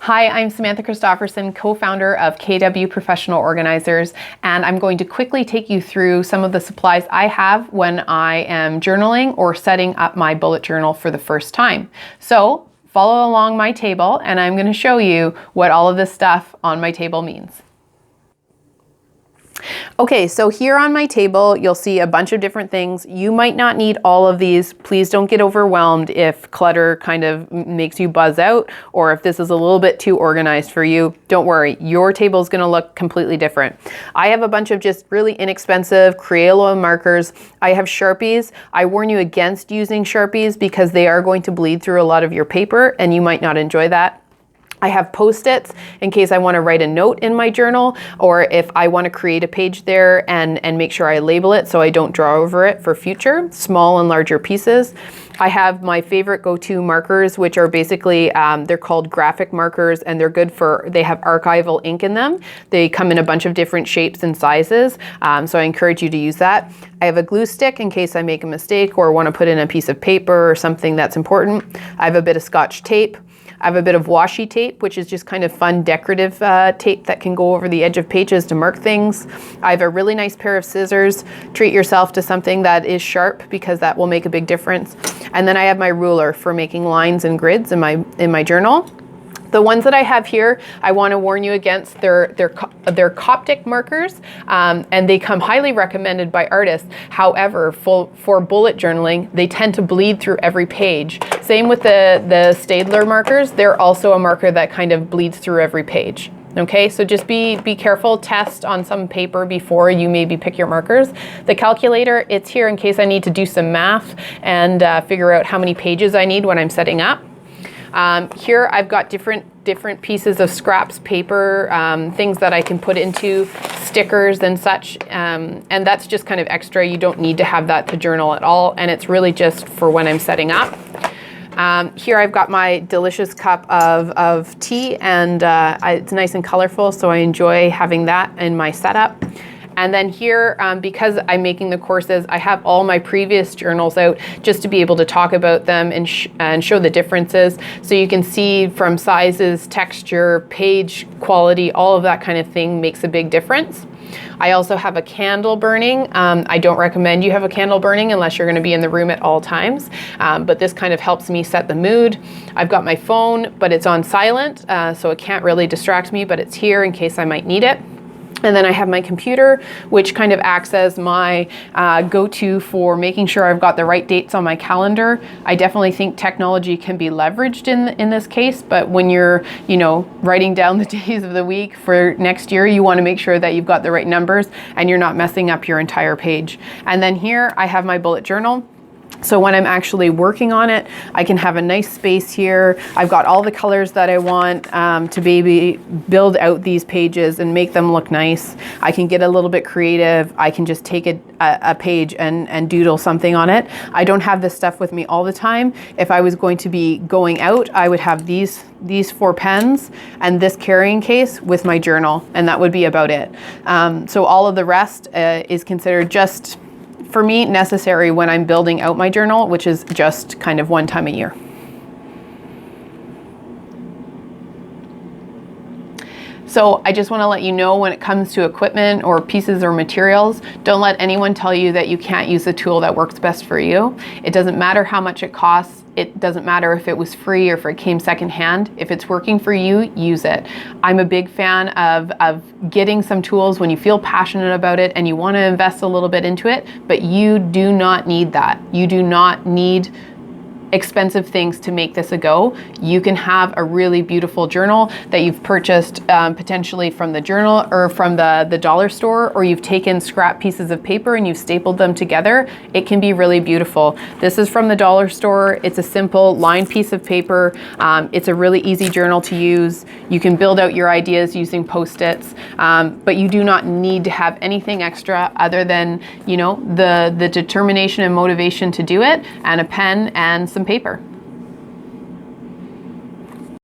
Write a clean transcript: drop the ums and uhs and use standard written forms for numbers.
Hi, I'm Samantha Kristoferson, co-founder of KW Professional Organizers, and I'm going to quickly take you through some of the supplies I have when I am journaling or setting up my bullet journal for the first time. So follow along my table, and I'm going to show you what all of this stuff on my table means. Okay, so here on my table, you'll see a bunch of different things. You might not need all of these. Please don't get overwhelmed if clutter kind of makes you buzz out, or if this is a little bit too organized for you. Don't worry, your table is going to look completely different. I have a bunch of just really inexpensive Crayola markers. I have Sharpies. I warn you against using Sharpies because they are going to bleed through a lot of your paper and you might not enjoy that. I have Post-its in case I want to write a note in my journal, or if I want to create a page there and make sure I label it so I don't draw over it for future small and larger pieces. I have my favorite go-to markers, which are basically, they're called graphic markers, and they're good for, they have archival ink in them. They come in a bunch of different shapes and sizes, so I encourage you to use that. I have a glue stick in case I make a mistake or want to put in a piece of paper or something that's important. I have a bit of Scotch tape. I have a bit of washi tape, which is just kind of fun decorative tape that can go over the edge of pages to mark things. I have a really nice pair of scissors. Treat yourself to something that is sharp because that will make a big difference. And then I have my ruler for making lines and grids in my journal. The ones that I have here, I want to warn you against. They're Coptic markers, and they come highly recommended by artists. However, for bullet journaling, they tend to bleed through every page. Same with the Staedtler markers. They're also a marker that kind of bleeds through every page. Okay, so just be careful, test on some paper before you maybe pick your markers. The calculator, it's here in case I need to do some math and figure out how many pages I need when I'm setting up. Here I've got different pieces of scraps paper, things that I can put into stickers and such, and that's just kind of extra. You don't need to have that to journal at all, and it's really just for when I'm setting up. Here I've got my delicious cup of tea, and it's nice and colorful, so I enjoy having that in my setup. And then here, because I'm making the courses, I have all my previous journals out just to be able to talk about them and show the differences. So you can see from sizes, texture, page quality, all of that kind of thing makes a big difference. I also have a candle burning. I don't recommend you have a candle burning unless you're going to be in the room at all times, but this kind of helps me set the mood. I've got my phone, but it's on silent, so it can't really distract me, but it's here in case I might need it. And then I have my computer, which kind of acts as my go-to for making sure I've got the right dates on my calendar. I definitely think technology can be leveraged in this case, but when you're, writing down the days of the week for next year, you want to make sure that you've got the right numbers and you're not messing up your entire page. And then here I have my bullet journal. So when I'm actually working on it, I can have a nice space here. I've got all the colors that I want to build out these pages and make them look nice. I can get a little bit creative. I can just take a page and doodle something on it. I don't have this stuff with me all the time. If I was going to be going out, I would have these 4 pens and this carrying case with my journal, and that would be about it. So all of the rest is considered just, for me, necessary when I'm building out my journal, which is just kind of one time a year. So I just want to let you know, when it comes to equipment or pieces or materials, don't let anyone tell you that you can't use the tool that works best for you. It doesn't matter how much it costs. It doesn't matter if it was free or if it came secondhand. If it's working for you, use it. I'm a big fan of getting some tools when you feel passionate about it and you want to invest a little bit into it, but you do not need that. You do not need expensive things to make this a go. You can have a really beautiful journal that you've purchased potentially from the journal or from the dollar store, or you've taken scrap pieces of paper and you've stapled them together. It can be really beautiful. This is from the dollar store. It's a simple lined piece of paper. It's a really easy journal to use. You can build out your ideas using Post-its, but you do not need to have anything extra other than, the determination and motivation to do it, and a pen and some paper.